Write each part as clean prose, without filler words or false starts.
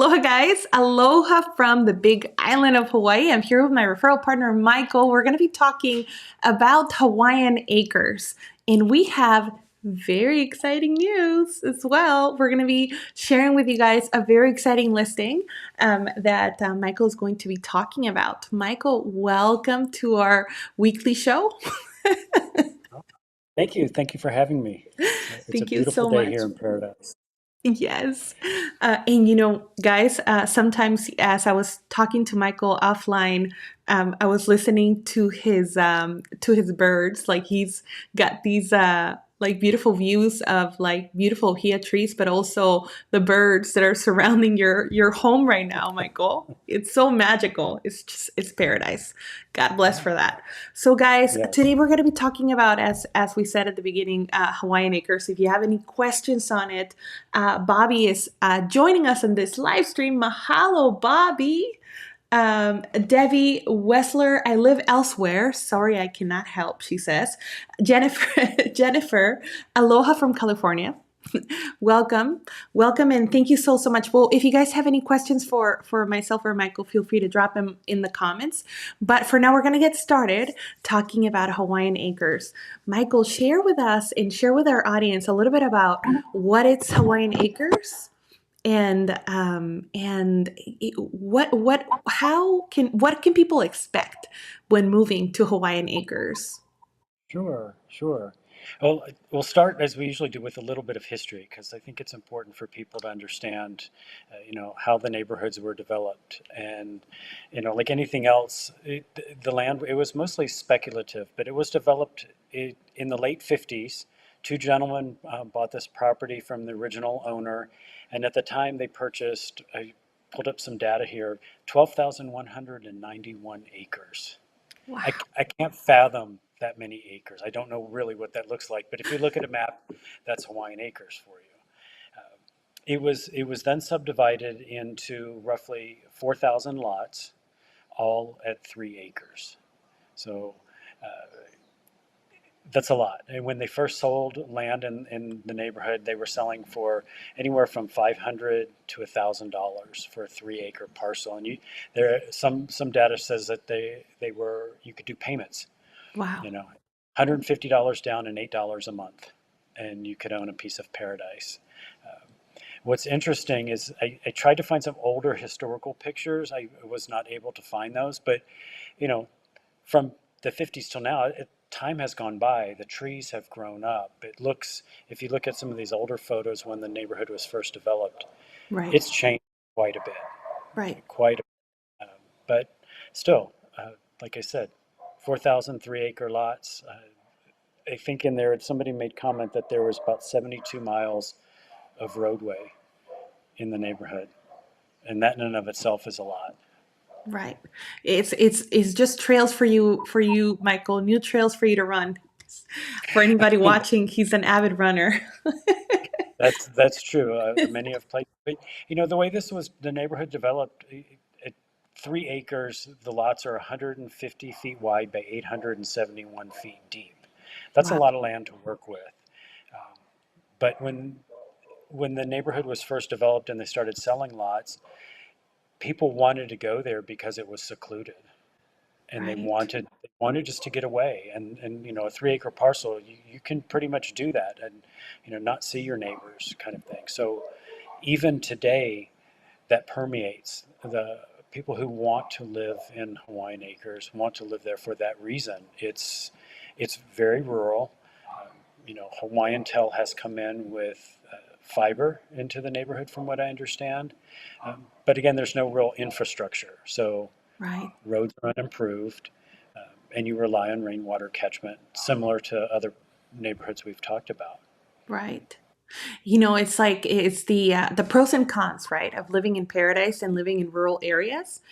Aloha, guys. Aloha from the big island of Hawaii. I'm here with my referral partner, Michael. We're going to be talking about Hawaiian Acres, and we have very exciting news as well. We're going to be sharing with you guys a very exciting listing that Michael is going to be talking about. Michael, welcome to our weekly show. Thank you. Thank you for having me. It's a Thank you beautiful so day much. here in Paradise. Yes. And guys, sometimes as I was talking to Michael offline, I was listening to his birds. Like he's got these like beautiful views of like beautiful hia trees, but also the birds that are surrounding your home right now, Michael. It's so magical. It's paradise. God bless Yeah. for that. So, guys, Yes. today we're going to be talking about, as we said at the beginning, Hawaiian Acres. If you have any questions on it, Bobby is joining us in this live stream. Mahalo, Bobby. Debbie Wessler, I live elsewhere. Sorry, I cannot help, she says. Jennifer, aloha from California. Welcome, welcome, and thank you so much. Well, if you guys have any questions for myself or Michael, feel free to drop them in the comments. But for now, we're going to get started talking about Hawaiian Acres. Michael, share with us and share with our audience a little bit about what is Hawaiian Acres and what can people expect when moving to Hawaiian Acres? Sure. Sure. Well, we'll start as we usually do with a little bit of history because I think it's important for people to understand, how the neighborhoods were developed. And, like anything else, the land, it was mostly speculative, but it was developed in the late 50s. Two gentlemen bought this property from the original owner. And at the time they purchased, I pulled up some data here, 12,191 acres. I, Wow. I can't fathom that many acres. I don't know really what that looks like, but if you look at a map, that's Hawaiian acres for you. It was then subdivided into roughly 4,000 lots, all at 3 acres. So that's a lot. And when they first sold land in the neighborhood, they were selling for anywhere from $500 to $1,000 for a 3 acre parcel. And some data says that you could do payments, Wow. $150 down and $8 a month, and you could own a piece of paradise. What's interesting is I tried to find some older historical pictures. I was not able to find those, but you know, from the 50s till now, time has gone by. The trees have grown up. It looks, if you look at some of these older photos when the neighborhood was first developed, Right. it's changed quite a bit, Right. quite a bit. But still, like I said, 4,000 3 acre lots. I think in there, somebody made comment that there was about 72 miles of roadway in the neighborhood, and that in and of itself is a lot. Right. It's just trails for you, Michael. New trails for you to run. For anybody watching, he's an avid runner. That's true. Many have played, but the way the neighborhood developed, at 3 acres, the lots are 150 feet wide by 871 feet deep. That's a Wow. lot of land to work with. Um, but when the neighborhood was first developed and they started selling lots, people wanted to go there because it was secluded, and they Right. wanted just to get away. And a 3 acre parcel, you can pretty much do that and not see your neighbors, kind of thing. So even today, that permeates. The people who want to live in Hawaiian Acres want to live there for that reason. It's very rural. Hawaiian Tel has come in with fiber into the neighborhood, from what I understand. But again, there's no real infrastructure, so Right. roads are unimproved, and you rely on rainwater catchment, similar to other neighborhoods we've talked about. Right. It's like it's the pros and cons, right, of living in paradise and living in rural areas,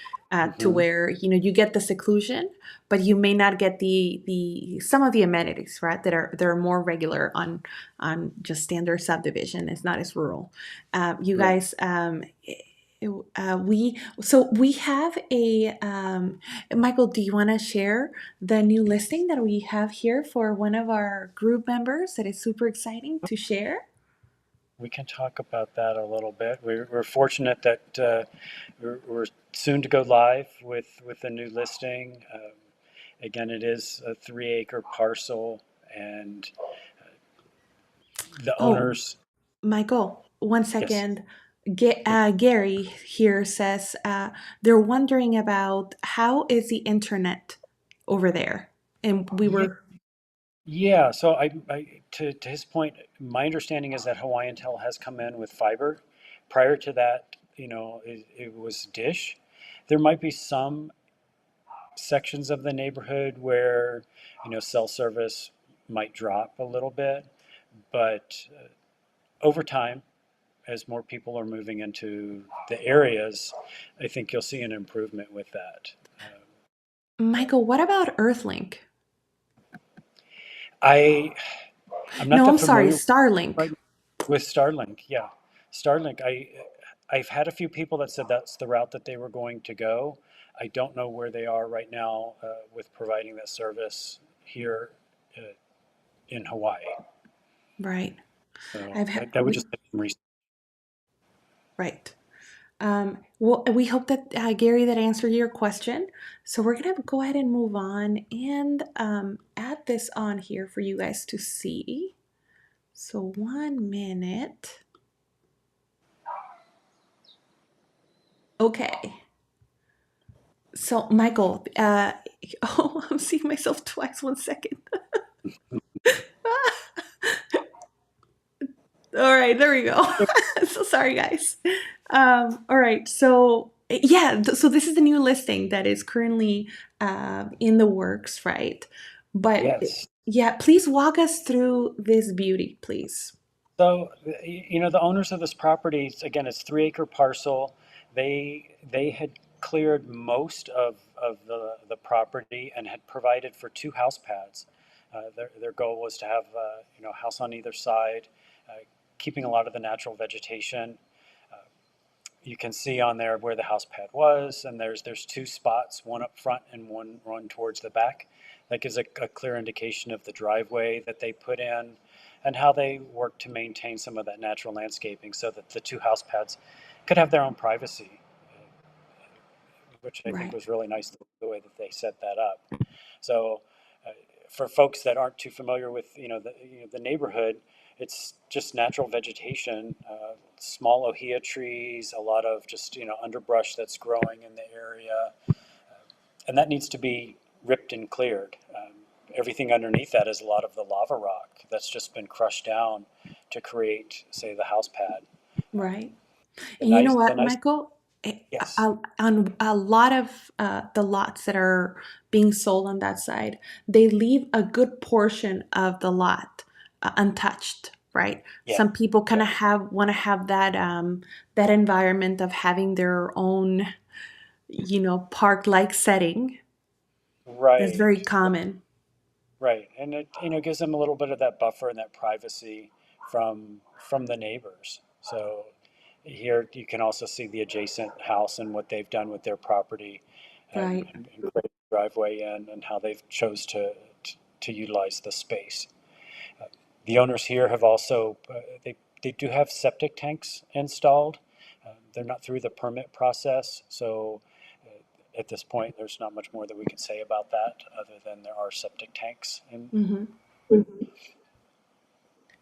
to Hmm. where you get the seclusion, but you may not get the some of the amenities, right, that are more regular on just standard subdivision. It's not as rural. You Right. guys, we have a Michael. Do you want to share the new listing that we have here for one of our group members that is super exciting to share? We can talk about that a little bit. We're fortunate that we're soon to go live with a new listing. Again, it is a 3 acre parcel, and the Oh, owners, Michael, one yes, second. yeah, Gary here says they're wondering about how is the internet over there, and we yeah, were yeah. So to his point, my understanding is that Hawaiian Tel has come in with fiber. Prior to that, it was Dish. There might be some sections of the neighborhood where cell service might drop a little bit, but over time, as more people are moving into the areas, I think you'll see an improvement with that. Michael. What about Earthlink? I I'm not No, that I'm sorry, familiar Starlink. right with Starlink. Yeah, Starlink. I've had a few people that said that's the route that they were going to go. I don't know where they are right now with providing that service here uh, in Hawaii. Right. So I've had that would we just take some research. right. Well, we hope that Gary, that answered your question. So we're gonna go ahead and move on and add this on here for you guys to see. So 1 minute. Okay. So Michael, oh, I'm seeing myself twice. 1 second. All right, there we go. So sorry, guys. All right, so yeah, so this is the new listing that is currently in the works, right? But Yes. yeah, please walk us through this beauty, please. So, the owners of this property, again, it's 3 acre parcel. They had cleared most of the property and had provided for 2 house pads. Their goal was to have a house on either side, keeping a lot of the natural vegetation. Uh, you can see on there where the house pad was, and there's 2 spots, one up front and one towards the back. That gives a clear indication of the driveway that they put in and how they work to maintain some of that natural landscaping so that the 2 house pads could have their own privacy, which I think Right, was really nice the way that they set that up. So, uh, for folks that aren't too familiar with the neighborhood, it's just natural vegetation, small ohia trees, a lot of just underbrush that's growing in the area, and that needs to be ripped and cleared. Everything underneath that is a lot of the lava rock that's just been crushed down to create, say, the house pad. Um, right. the And you know nice, the what, nice, Michael? yes, On a lot of the lots that are being sold on that side, they leave a good portion of the lot untouched, right? yeah, Some people kind yeah, of have want to have that environment of having their own, park-like setting. That's right. very common. Right, and it gives them a little bit of that buffer and that privacy from the neighbors. So here you can also see the adjacent house and what they've done with their property, Right, and create a driveway in, and how they've chose to utilize the space. Uh, the owners here have also they do have septic tanks installed. They're not through the permit process, so at this point, there's not much more that we can say about that other than there are septic tanks. hmm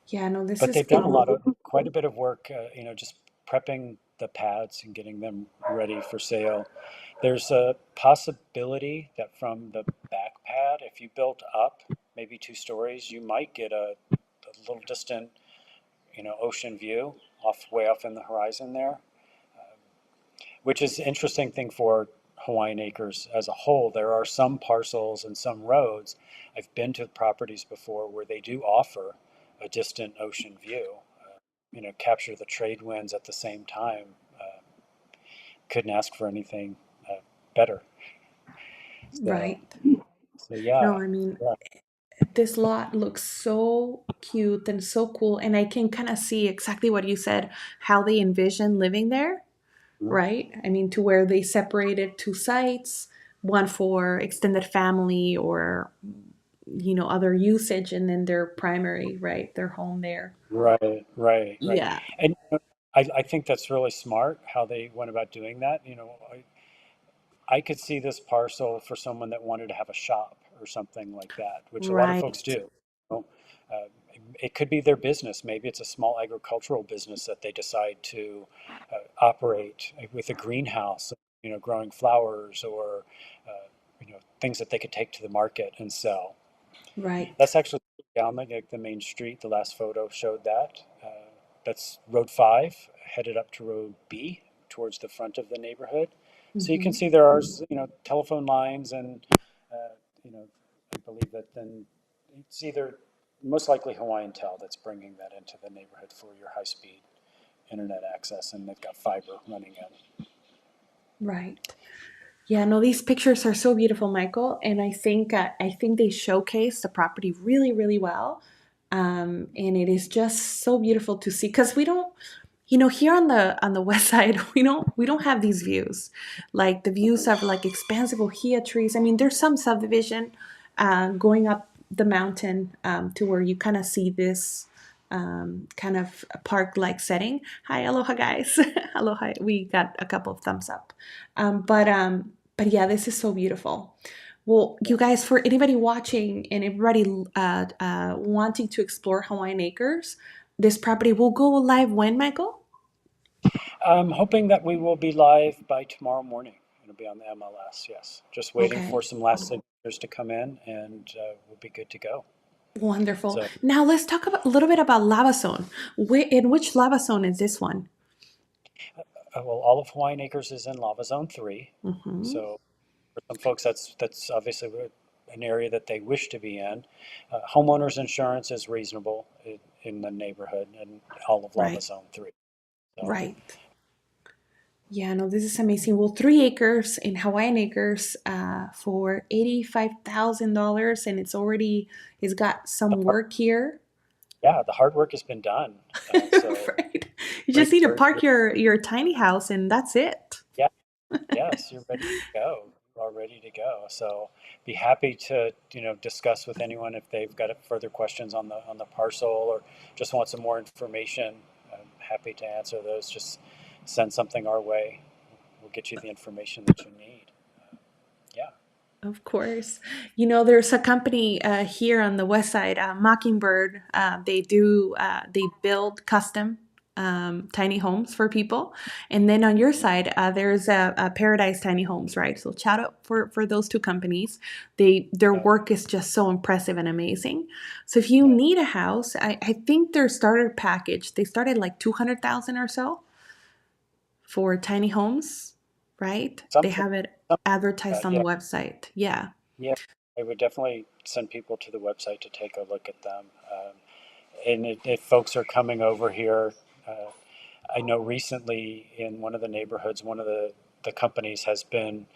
Yeah, no, this But is they've done cool. quite a bit of work, just prepping the pads and getting them ready for sale. There's a possibility that from the back pad, if you built up maybe 2 stories, you might get a little distant, ocean view way off in the horizon there, which is an interesting thing for Hawaiian Acres as a whole. There are some parcels and some roads. I've been to properties before where they do offer a distant ocean view. Capture the trade winds at the same time. Uh, couldn't ask for anything better. So, Right. so yeah, No, I mean, yeah, this lot looks so cute and so cool, and I can kind of see exactly what you said, how they envision living there, mhm, right? I mean, to where they separated two sites, one for extended family or other usage, and then their primary, right, their home there. Right, right, right. Yeah. And I think that's really smart how they went about doing that. I could see this parcel for someone that wanted to have a shop or something like that, which a lot of folks do. Right. You know? Uh, it could be their business. Maybe it's a small agricultural business that they decide to operate with a greenhouse, growing flowers or things that they could take to the market and sell. Right. That's actually down the main street. The last photo showed that. That's Road 5, headed up to Road B towards the front of the neighborhood. So you can Hmm. see there are, telephone lines and, uh, I believe that then it's either most likely Hawaiian Tel that's bringing that into the neighborhood for your high-speed internet access, and they've got fiber running in. Right. Yeah, no, these pictures are so beautiful, Michael, and I think they showcase the property really, really well. And it is just so beautiful to see because we don't, here on the west side, we don't have these views, like the views of like expansive ohia trees. I mean, there's some subdivision going up the mountain to where you kind of see this kind of park-like setting. Hi, aloha, guys. Aloha. We got a couple of thumbs up. But yeah, this is so beautiful. Well, you guys, for anybody watching and everybody wanting to explore Hawaiian Acres, this property will go live when, Michael? I'm hoping that we will be live by tomorrow morning. It'll be on the MLS, yes. Just waiting Okay, for some last signatures to come in, and we'll be good to go. wonderful. So, Now let's talk a little bit about lava zone. In which lava zone is this one? well, all of Hawaiian Acres is in Lava Zone 3. Hmm. So, for some folks, that's obviously an area that they wish to be in. Homeowners insurance is reasonable in the neighborhood and all of Lava Right, Zone 3. So, right. Yeah, no, this is amazing. Well, 3 acres in Hawaiian Acres for $85,000, and it's got the some hard, work here. yeah, the hard work has been done. So, Right. You just great, need to you're, park your tiny house, and that's it. yeah. Yes, you're ready to go. You're all ready to go. So be happy to, discuss with anyone if they've got further questions on the parcel or just want some more information. I'm happy to answer those. Just send something our way. We'll get you the information that you need. Yeah. Of course. There's a company here on the west side, Mockingbird. They build custom tiny homes for people. And then on your side, there's a Paradise Tiny Homes, right? So shout out for those two companies. Their Yeah. work is just so impressive and amazing. So if you Yeah. need a house, I think their starter package, they started like 200,000 or so for tiny homes, right? They Something, have it something like advertised that. on the Yeah. website. Yeah. Yeah. I would definitely send people to the website to take a look at them. And if folks are coming over here, uh, I know recently in one of the neighborhoods, one of the companies has been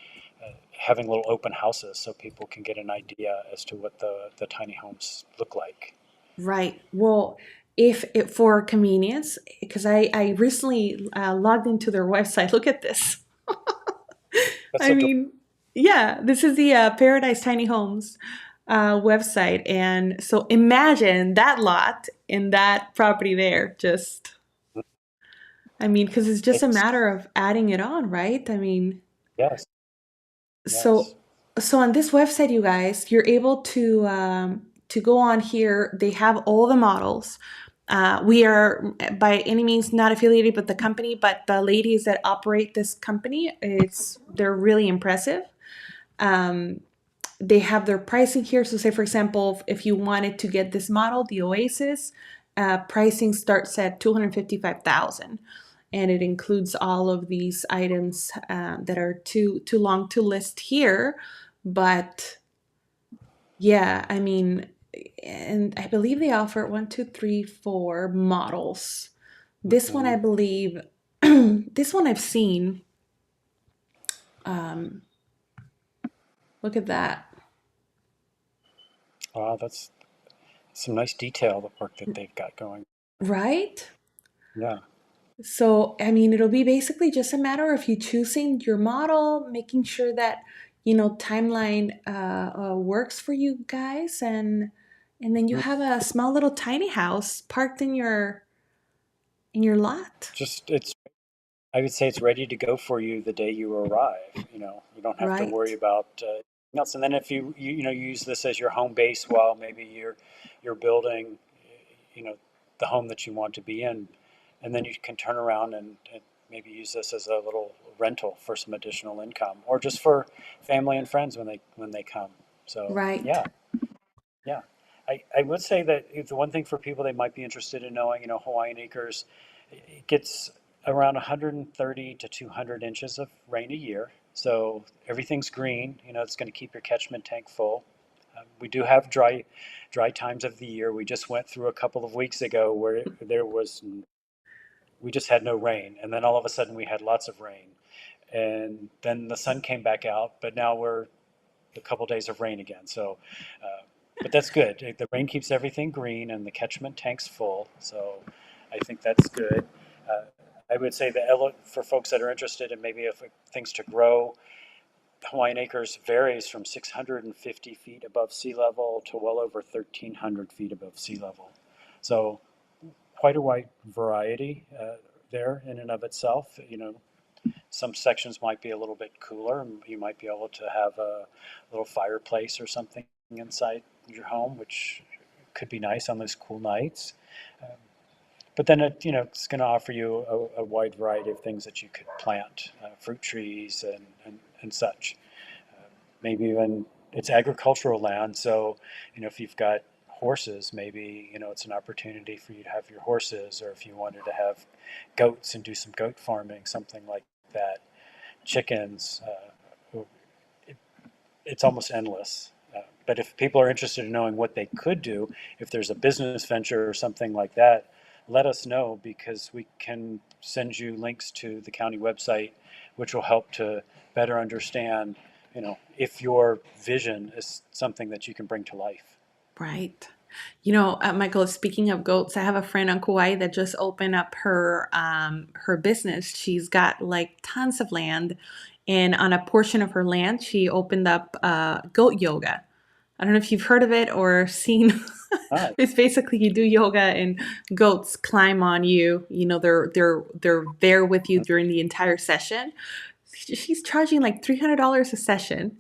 having little open houses so people can get an idea as to what the tiny homes look like. Right. Well, if for convenience, because I recently logged into their website. Look at this. That's I a mean, yeah, this is the Paradise Tiny Homes website, and so imagine that lot and that property there. I mean, because it's just a it's matter of adding it on, right? I mean, yes, so yes. so on this website, you guys, you're able to go on here. They have all the models. We are by any means not affiliated with the company, but the ladies that operate this company, they're really impressive. Um, they have their pricing here. So, say for example, if you wanted to get this model, the Oasis, pricing starts at 255,000, and it includes all of these items that are too long to list here. But yeah, I mean, and I believe they offer one, two, three, four models. This one, I Hmm. believe, this one I've seen. Um, Look at that, Wow, that's some nice detail, the work that they've got going. right? Yeah. So, I mean, it'll be basically just a matter of you choosing your model, making sure that timeline works for you guys, and then you Mm. have a small little tiny house parked in your lot. Just it's I would say it's ready to go for you the day you arrive. You don't have to worry Right. about anything else. And then if you use this as your home base while maybe you're building, you know, the home that you want to be in, and then you can turn around and maybe use this as a little rental for some additional income, or just for family and friends when they come. So Right. yeah, yeah. I would say that if the one thing for people they might be interested in knowing, Hawaiian Acres, it gets around 130 to 200 inches of rain a year. So everything's green. It's going to keep your catchment tank full. We do have dry times of the year. We just went through a couple of weeks ago where we just had no rain, and then all of a sudden we had lots of rain, and then the sun came back out. But now we're a couple days of rain again. So, but that's good. The rain keeps everything green and the catchment tank's full. So, I think that's good. Uh, I would say for folks that are interested in maybe if things to grow, Hawaiian Acres varies from 650 feet above sea level to well over 1,300 feet above sea level. So, quite a wide variety there in and of itself. Some sections might be a little bit cooler, and you might be able to have a little fireplace or something inside your home, which could be nice on those cool nights. Um, but then it's going to offer you a wide variety of things that you could plant, fruit trees and such. Uh, Maybe even it's agricultural land, so if you've got horses, maybe it's an opportunity for you to have your horses, or if you wanted to have goats and do some goat farming, something like that. Chickens, it, it's almost endless. But if people are interested in knowing what they could do, if there's a business venture or something like that, let us know, because we can send you links to the county website, which will help to better understand, if your vision is something that you can bring to life. Right. Michael, speaking of goats, I have a friend on Kauai that just opened up her business. She's got like tons of land, and on a portion of her land, she opened up goat yoga. I don't know if you've heard of it or seen. Ah, It's basically you do yoga and goats climb on you. They're there with you during the entire session. She's charging like $300 a session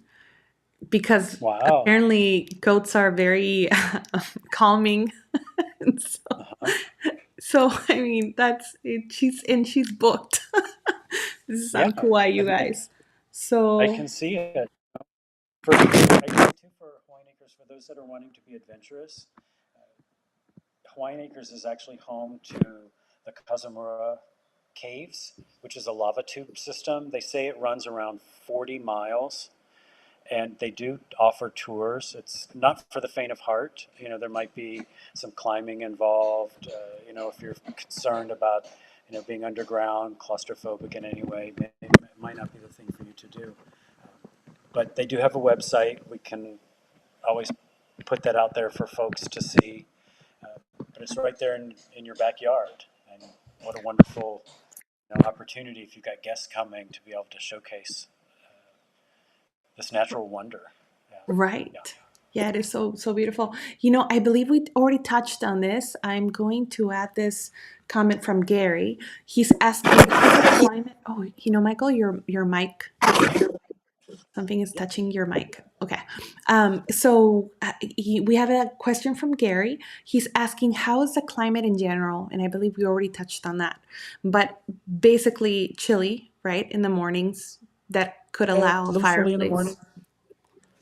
because wow. apparently goats are very calming. And Uh-huh. so I mean that's it. She's booked. This is Yeah, on Kauai, you and guys. I So can see it. I think too for Hawaiian Acres, for those that are wanting to be adventurous, Hawaiian Acres is actually home to the Kazamura Caves, which is a lava tube system. They say it runs around 40 miles, and they do offer tours. It's not for the faint of heart. There might be some climbing involved. If you're concerned about, being underground, claustrophobic in any way, it might not be the thing for you to do. But they do have a website. We can always put that out there for folks to see. But it's right there in your backyard. And what a wonderful opportunity if you've got guests coming to be able to showcase this natural wonder. Yeah, yeah. right. Yeah, it is so beautiful. I believe we already touched on this. I'm going to add this comment from Gary. He's asking, how's the climate? Oh, Michael, your mic. Something is Yeah. touching your mic. Okay. We have a question from Gary. He's asking, how is the climate in general? And I believe we already touched on that. But basically, chilly, right? In the mornings, that could A allow a little chilly in the morning. fireplace.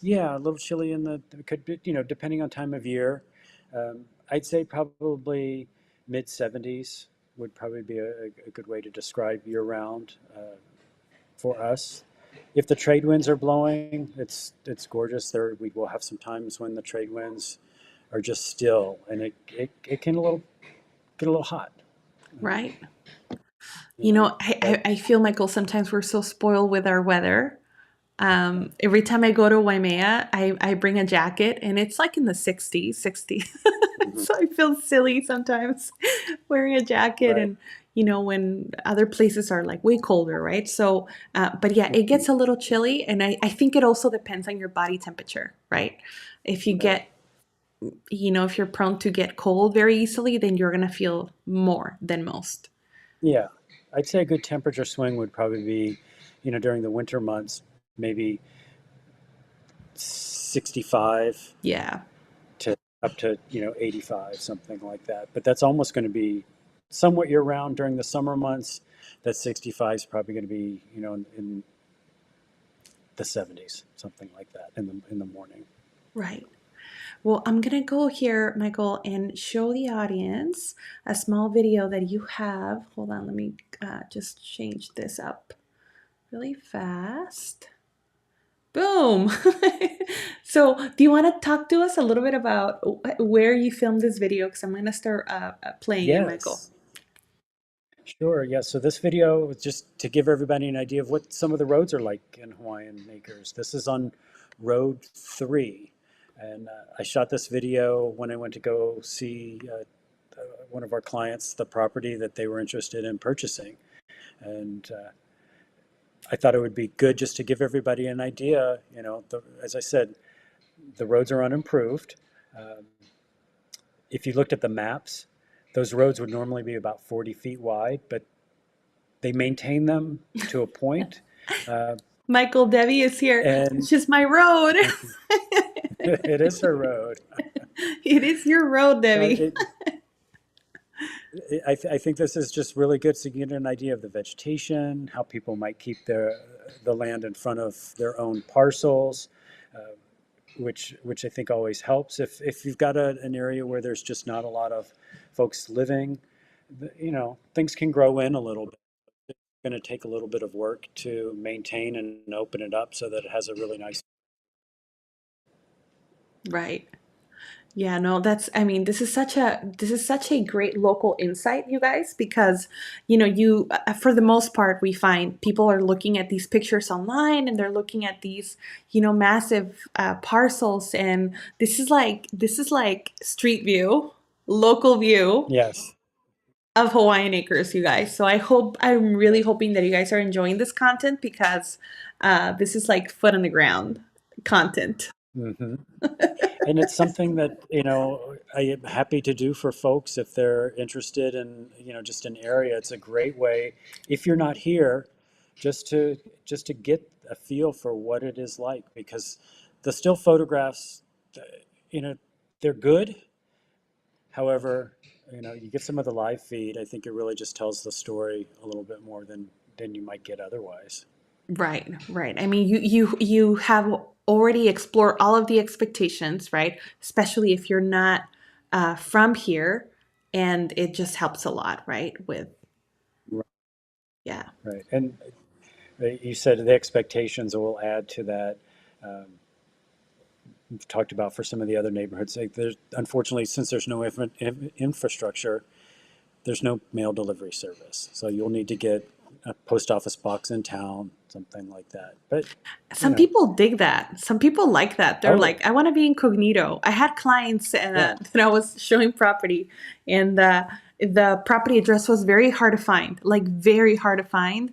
Yeah, a little chilly it could be, depending on time of year. I'd say probably mid 70s would probably be a good way to describe year round for us. If the trade winds are blowing, it's gorgeous. We will have some times when the trade winds are just still, and it can get a little hot. Um, Right. but I feel, Michael, sometimes we're so spoiled with our weather. Every time I go to Waimea, I bring a jacket and it's like in the 60s, 60. mhm, So I feel silly sometimes wearing a jacket right. and when other places are like way colder, right? So, but yeah, it gets a little chilly. And I think it also depends on your body temperature, right? If you Right. get, if you're prone to get cold very easily, then you're going to feel more than most. Yeah. I'd say a good temperature swing would probably be, during the winter months, maybe 65 Yeah. to up to 85, something like that. But that's almost going to be somewhat year round. During the summer months, that 65 is probably going to be in the 70s, something like that in the morning. Right. Well, I'm going to go here, Michael, and show the audience a small video that you have. Hold on, let me just change this up really fast. Boom. So, do you want to talk to us a little bit about where you filmed this video? Because I'm going to start playing it, Michael. Yes, sure. Yeah. So this video was just to give everybody an idea of what some of the roads are like in Hawaiian Acres. This is on Road 3. And I shot this video when I went to go see one of our clients, the property that they were interested in purchasing. And I thought it would be good just to give everybody an idea. As I said, the roads are unimproved. Um, if you looked at the maps, those roads would normally be about 40 feet wide, but they maintain them to a point. Uh, Michael, Debbie is here. It's and just my road. it is a road. It is your road, But Debbie. I think this is just really good so you get an idea of the vegetation, how people might keep the land in front of their own parcels, uh, which I think always helps. If you've got an area where there's just not a lot of folks living, things can grow in a little bit. It's going to take a little bit of work to maintain and open it up so that it has a really nice. Right. Yeah, no, I mean, this is such a great local insight, you guys, because, for the most part, we find people are looking at these pictures online and they're looking at these, massive parcels, and this is like street view, local view Yes, of Hawaiian Acres, you guys. So I'm really hoping that you guys are enjoying this content because this is like foot on the ground content. hmm and it's something that I am happy to do for folks if they're interested in just an area. It's a great way if you're not here, just to get a feel for what it is like, because the still photographs, uh, you know, they're good. However, you get some of the live feed. I think it really just tells the story a little bit more than you might get otherwise. Right, right. I mean, you have already explored all of the expectations, right? Especially if you're not from here, and it just helps a lot, right? With Right. yeah, Right. And you said the expectations will add to that. Um, we've talked about for some of the other neighborhoods. Like there's, unfortunately, since there's no infrastructure, there's no mail delivery service. So you'll need to get a post office box in town, something like that. But, you some know, people dig that. Some people like that. They're oh, like, I want to be incognito. I had clients yeah. that I was showing property, and the property address was very hard to find, like very hard to find.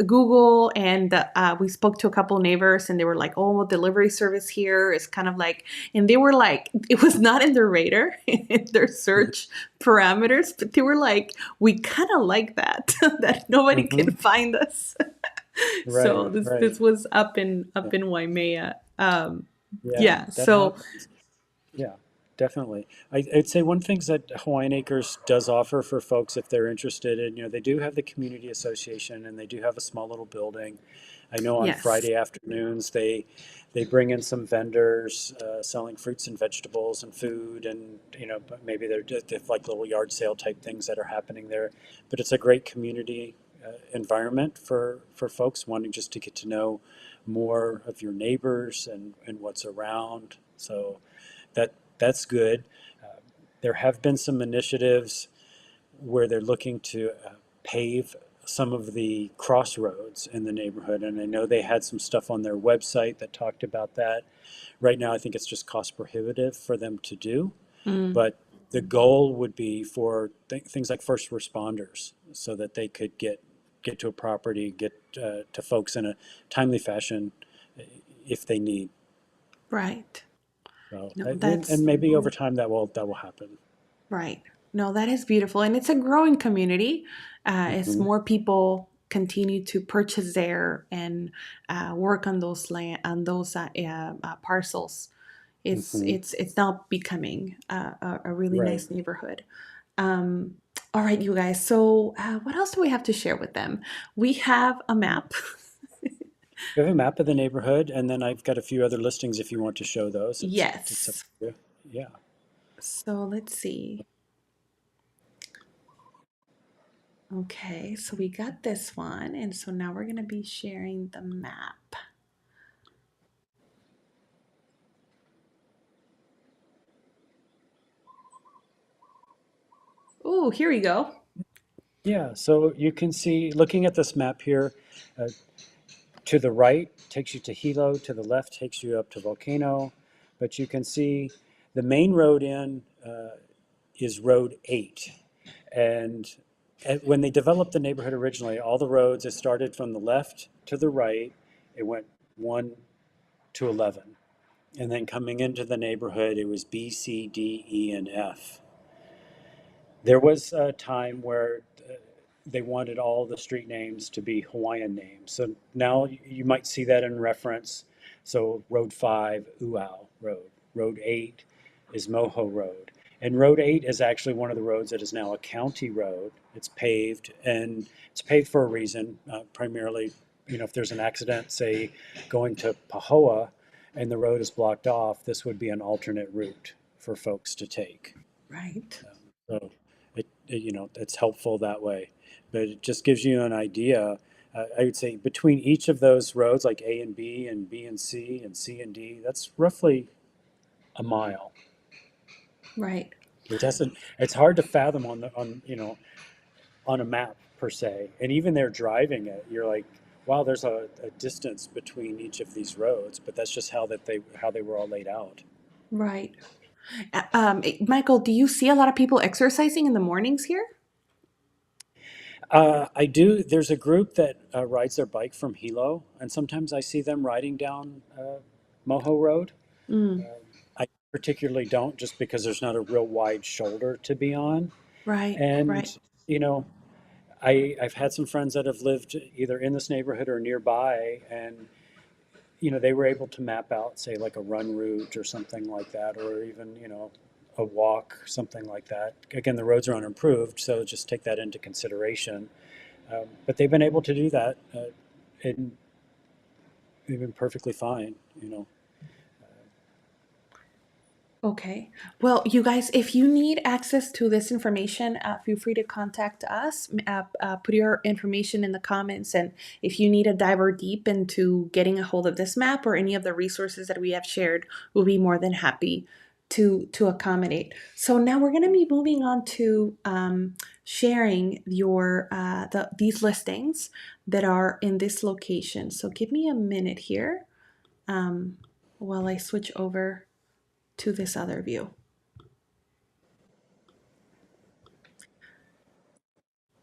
Google, and we spoke to a couple neighbors, and they were like, "Oh, delivery service here is kind of like," and they were like, it was not in their radar, in their search parameters, but they were like, "We kind of like that, that nobody hmm can find us." So Right, this right. was up in Yeah, Waimea. yeah, Yeah. that So happens. Yeah, definitely. I'd say one thing that Hawaiian Acres does offer for folks if they're interested in, they do have the community association and they do have a small little building. I know on yes. Friday afternoons they bring in some vendors selling fruits and vegetables and food, and but maybe they're just they have like little yard sale type things that are happening there. But it's a great community environment for folks wanting just to get to know more of your neighbors and what's around. So that that's good. Uh, there have been some initiatives where they're looking to pave some of the crossroads in the neighborhood, and I know they had some stuff on their website that talked about that. Right now, I think it's just cost prohibitive for them to do, Mm, but the goal would be for things like first responders, so that they could get to a property, get to folks in a timely fashion if they need. Right. So, No, and that's maybe over time that will happen. right. No, that is beautiful. And it's a growing community as Hmm. more people continue to purchase there and work on those parcels. Hmm. It's now becoming a really Right. nice neighborhood. Um, all right, you guys. So, what else do we have to share with them? We have a map. We have a map of the neighborhood, and then I've got a few other listings if you want to show those. It's up Yes. to you. Yeah. So let's see. Okay, so we got this one, and so now we're going to be sharing the map. Oh, here we go. Yeah. So you can see, looking at this map here, uh, to the right takes you to Hilo, to the left takes you up to Volcano, but you can see the main road in is Road 8. And when they developed the neighborhood originally, all the roads, it started from the left to the right. It went 1 to 11. And then coming into the neighborhood, it was B, C, D, E, and F. There was a time where they wanted all the street names to be Hawaiian names. So now you might see that in reference. So Road 5, Uau Road. Road 8 is Moho Road. And Road 8 is actually one of the roads that is now a county road. It's paved, and it's paved for a reason, primarily, if there's an accident, say going to Pahoa, and the road is blocked off, this would be an alternate route for folks to take. Right. So it's helpful that way, but it just gives you an idea. I would say between each of those roads, like A and B and C and D, that's roughly a mile. Right. It's hard to fathom on a map per se. And even there driving it, you're like, wow, there's a distance between each of these roads, but that's just how they were all laid out. Right. Michael, do you see a lot of people exercising in the mornings here? I do. There's a group that rides their bike from Hilo, and sometimes I see them riding down Moho Road. Mm, I particularly don't, just because there's not a real wide shoulder to be on. right. And, Right. you know, I've had some friends that have lived either in this neighborhood or nearby, and, they were able to map out, say, like a run route or something like that, or even, a walk, something like that. Again, the roads are unimproved, so just take that into consideration. But they've been able to do that, and they've been perfectly fine. Okay. Well, you guys, if you need access to this information, feel free to contact us. Put your information in the comments. And if you need to dive deep into getting a hold of this map or any of the resources that we have shared, we'll be more than happy to accommodate. So now we're going to be moving on to sharing these listings that are in this location. So give me a minute here while I switch over to this other view.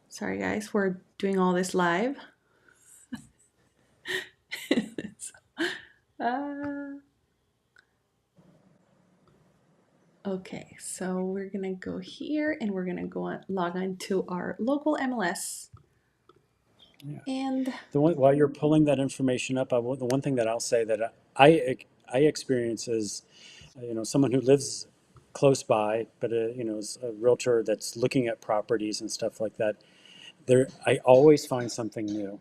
Sorry, guys, we're doing all this live. uh, okay, so we're gonna go here and we're gonna log on to our local MLS. Yeah. And While you're pulling that information up, the one thing that I'll say that I experience is, someone who lives close by, but is a realtor that's looking at properties and stuff like that. I always find something new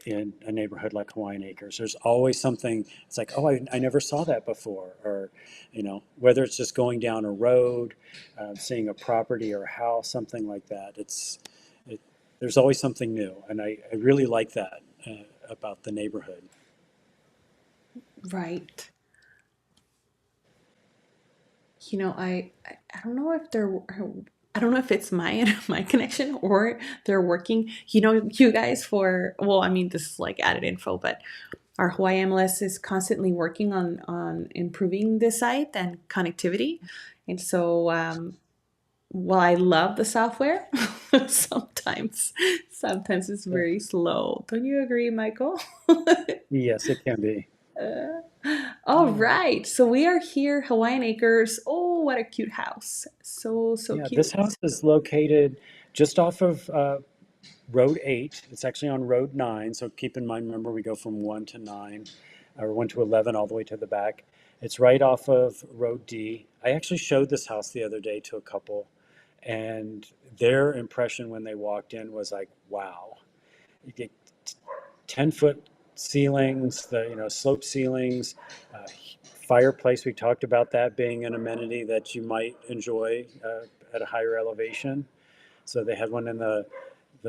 in a neighborhood like Hawaiian Acres. There's always something. It's like, oh, I never saw that before, or whether it's just going down a road, seeing a property or a house, something like that. It, there's always something new, and I really like that about the neighborhood. right, I don't know if I don't know if it's my my connection or they're working. You guys, for well, I mean, this is like added info, but our Hawaii MLS is constantly working on improving the site and connectivity. And so, while I love the software, sometimes sometimes it's Yeah. very slow. Don't you agree, Michael? Yes, it can be. All Yeah. right. So we are here, Hawaiian Acres. Oh, what a cute house. So Yeah, this cute. house is located just off of Road 8. It's actually on Road 9. So keep in mind, remember, we go from 1 to 9 or 1 to 11 all the way to the back. It's right off of Road D. I actually showed this house the other day to a couple, and their impression when they walked in was like, wow. You get 10-foot ceilings, the slope ceilings, uh, fireplace. We talked about that being an amenity that you might enjoy at a higher elevation. So they had one in the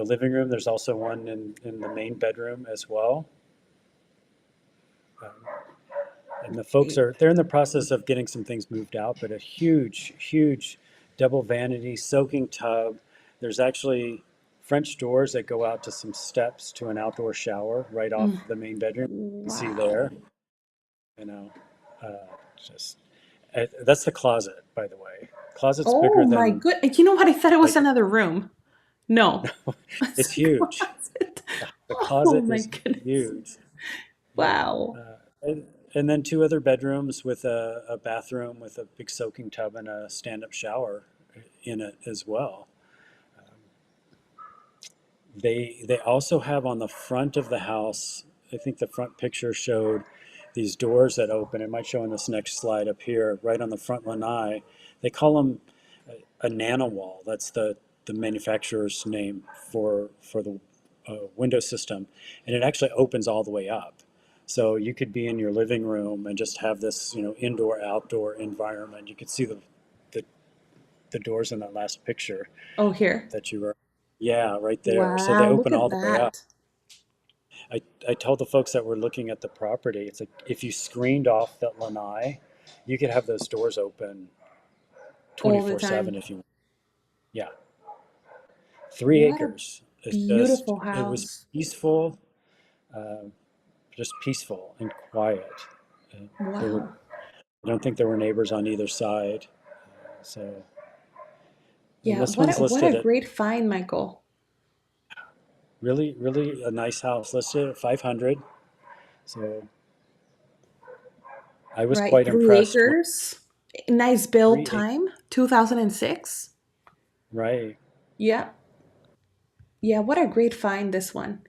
living room. There's also one in the main bedroom as well. Um, and the folks they're in the process of getting some things moved out, but a huge double vanity soaking tub. There's actually French doors that go out to some steps to an outdoor shower right off Mm, the main bedroom. You can see wow. there, you know, just that's the closet, by the way. Closet's Oh bigger my than good. You know what? I thought it was like another room. No. It's it's a huge. closet. The Oh closet my is goodness. huge. Wow. And then two other bedrooms with a bathroom with a big soaking tub and a stand-up shower in it as well. They also have on the front of the house, I think the front picture showed these doors that open. It might show in this next slide up here, right on the front lanai. They call them a nano wall. That's the manufacturer's name for the window system, and it actually opens all the way up. So you could be in your living room and just have this, indoor outdoor environment. You could see the, the doors in that last picture Oh, here. that you were, yeah, right there. So they Wow. Look open all at the way up. that. I told the folks that were looking at the property, it's like if you screened off that lanai, you could have those doors open All the 24/7 time. if you want. Yeah, three What a acres. beautiful It was house. peaceful, uh, just peaceful and quiet. Uh, there were, Wow. I don't think there were neighbors on either side. So, and Yeah. this one's What a listed at great find, Michael. really a nice house, listed at 500. So I was Right. quite Three impressed when acres. Nice build 3 acres, time. 2006. right? Yeah. Yeah. What a great find, this one.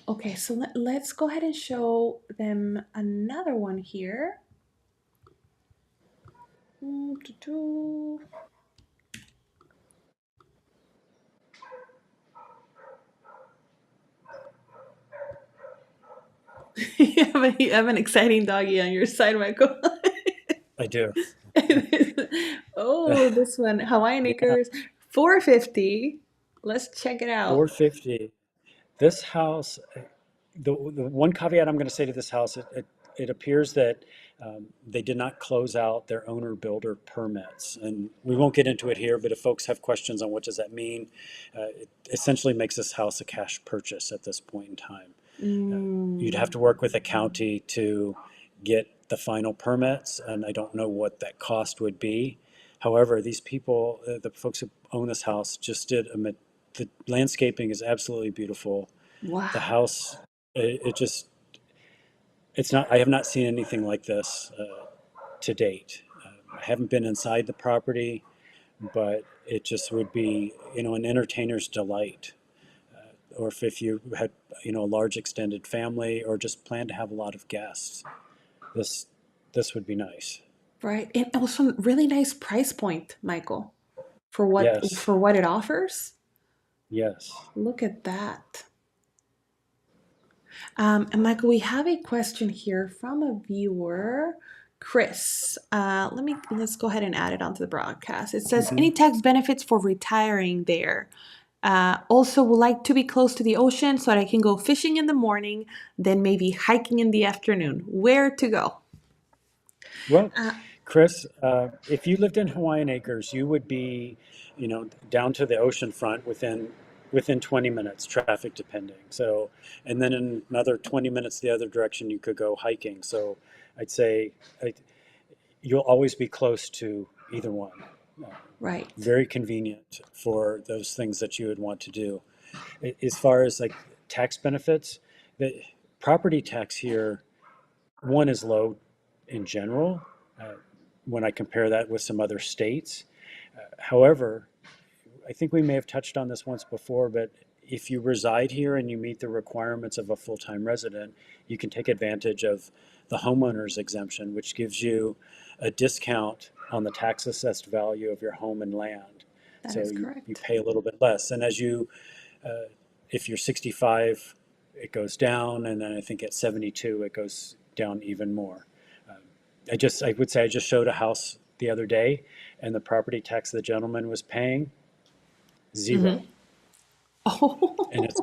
Okay, so let's go ahead and show them another one here. You have an exciting doggy on your side, Michael. I do. Oh, this one, Hawaiian Yeah, Acres, 450. Let's check it out. 450. This house, the one caveat I'm going to say to this house, it appears that they did not close out their owner builder permits. And we won't get into it here, but if folks have questions on what does that mean, it essentially makes this house a cash purchase at this point in time. You'd have Mm, to work with the county to get the final permits, and I don't know what that cost would be. However, these people, the folks who own this house, just the landscaping is absolutely beautiful. The wow. house, it just, it's not, I have not seen anything like this to date. I haven't been inside the property, but it just would be, an entertainer's delight. Or if you had, a large extended family or just plan to have a lot of guests, this this would be nice. Right. And also really nice price point, Michael, Yes, for what it offers. yes. Look at that. And Michael, we have a question here from a viewer, Chris. Let's go ahead and add it onto the broadcast. It says, Hmm. any tax benefits for retiring there? Also, would like to be close to the ocean so that I can go fishing in the morning, then maybe hiking in the afternoon. Where to go? Well, Uh, Chris, if you lived in Hawaiian Acres, you would be, down to the ocean front within 20 minutes, traffic depending. So, and then in another 20 minutes the other direction, you could go hiking. So I'd say you'll always be close to either one. Uh, Right. Very convenient for those things that you would want to do. As far as like tax benefits, the property tax here, one is low in general uh, when I compare that with some other states. However, I think we may have touched on this once before, but if you reside here and you meet the requirements of a full-time resident, you can take advantage of the homeowner's exemption, which gives you a discount on the tax assessed value of your home and land. That So is you correct. pay a little bit less. And as you, if you're 65, it goes down, and then I think at 72, it goes down even more. Um, I would say I just showed a house the other day, and the property tax the gentleman was paying, Mm-hmm. zero. And Oh,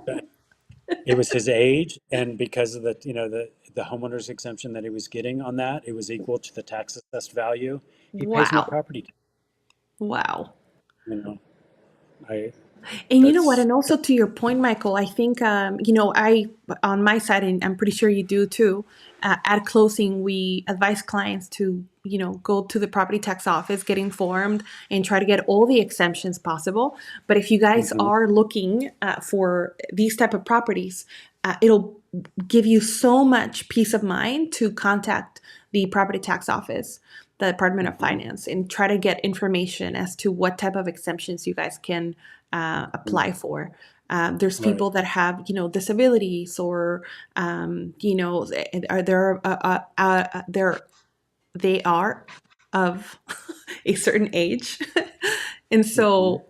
it was his age, and because of the homeowner's exemption that he was getting on that, it was equal to the tax assessed value. He pays no wow. property tax, Wow. you know. I And you know what? that's And also to your point, Michael, I think, on my side, and I'm pretty sure you do too, at closing, we advise clients to, go to the property tax office, get informed, and try to get all the exemptions possible. But if you guys mhm, are looking for these type of properties, it'll give you so much peace of mind to contact the property tax office, the Department of mhm, Finance, and try to get information as to what type of exemptions you guys can mhm. apply for. There's Right, people that have, disabilities, or, are there, they are of a certain age. And mhm. so,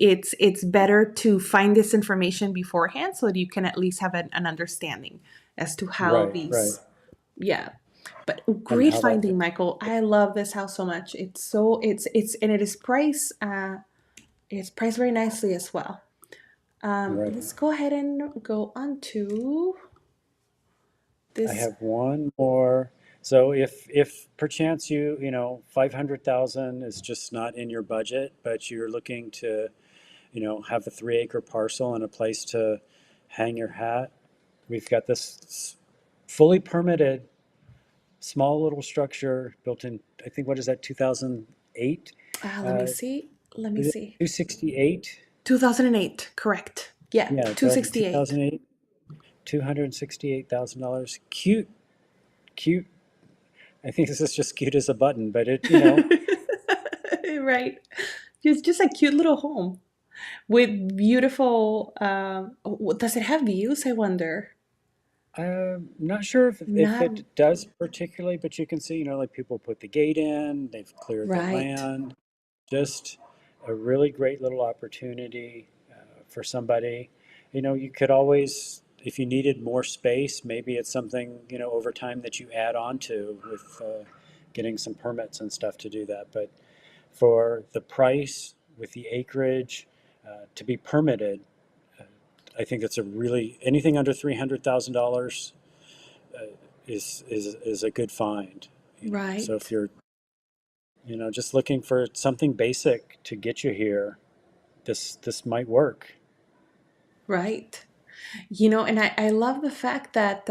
it's better to find this information beforehand so that you can at least have an understanding as to how Right, these, yeah. But and great how that finding, Michael. I love this house so much. And it is priced, it's priced very nicely as well. right. Let's go ahead and go on to I this. have one more. So if perchance you 500,000 is just not in your budget, but you're looking to have a 3 acre parcel and a place to hang your hat, we've got this fully permitted small little structure built in, I think, what is that, 2008? Let me Uh, see. Let me is it see. 268? 2008, correct. Yeah, Yeah, built in 268. 2008, $268,000. Cute, cute. I think this is just cute as a button, but Right. It's just a cute little home with beautiful. Does it have views? I wonder. I'm not sure if Not it does particularly, but you can see, like people put the gate in, they've cleared the right. land. Just a really great little opportunity for somebody. You could always, if you needed more space, maybe it's something, over time that you add on to with getting some permits and stuff to do that. But for the price with the acreage to be permitted, uh, I think it's a really, anything under $300,000 uh, is a good find. So if Right. you're just looking for something basic to get you here, this might work. Right. And I love the fact that,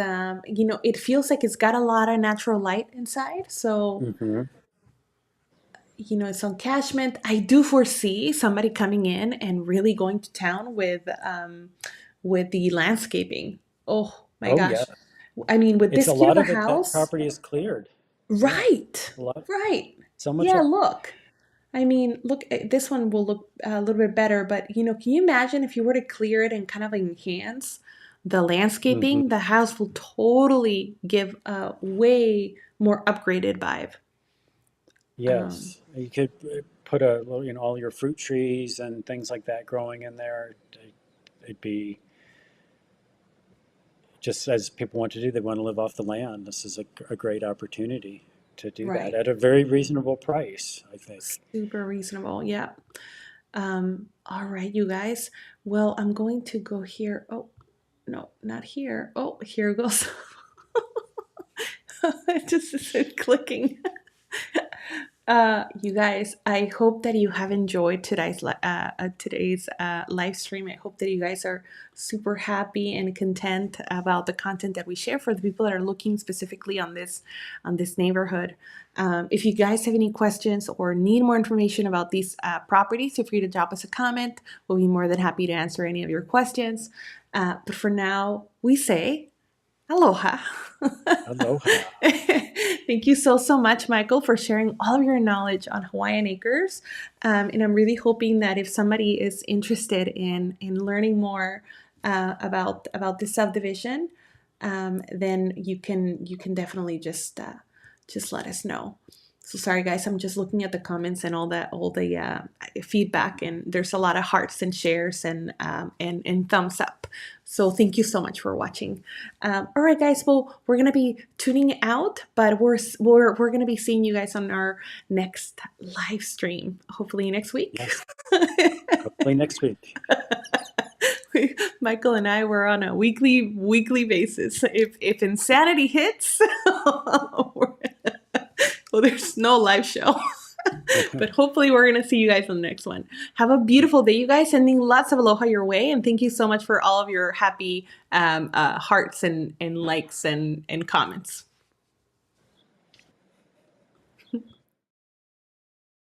it feels like it's got a lot of natural light inside. So, Hmm. it's on Cashment. I do foresee somebody coming in and really going to town with the landscaping. Oh my Oh yeah, gosh. I mean, with it's this a cute of lot a of it. That house, property is cleared. Yeah, right. a lot. Right. So much Yeah, of. look. I mean, look, this one will look a little bit better, but can you imagine if you were to clear it and kind of enhance the Hmm. landscaping? The house will totally give a way more upgraded vibe. Um, Yes, you could put a all your fruit trees and things like that growing in there. It'd be just as people want to do. They want to live off the land. This is a great opportunity to do that right. at a very reasonable price, I think. Super reasonable. Yeah. All right, you guys. Well, I'm going to go here. Oh, no, not here. Oh, here goes. It just is clicking. You guys, I hope that you have enjoyed today's live stream. I hope that you guys are super happy and content about the content that we share for the people that are looking specifically on this neighborhood. If you guys have any questions or need more information about these properties, feel free to drop us a comment. We'll be more than happy to answer any of your questions. But for now, we say aloha. Aloha. Thank you so much, Michael, for sharing all of your knowledge on Hawaiian Acres. And I'm really hoping that if somebody is interested in learning more about this subdivision, then you can definitely just let us know. So sorry, guys. I'm just looking at the comments and all the feedback, and there's a lot of hearts and shares and thumbs up. So thank you so much for watching. All right, guys. Well, we're gonna be tuning out, but we're gonna be seeing you guys on our next live stream, hopefully next week. Yes. Hopefully next week. Michael and I were on a weekly basis. If insanity hits, well, there's no live show. But hopefully we're going to see you guys on the next one. Have a beautiful day, you guys. Sending lots of aloha your way. And thank you so much for all of your happy hearts and likes and comments.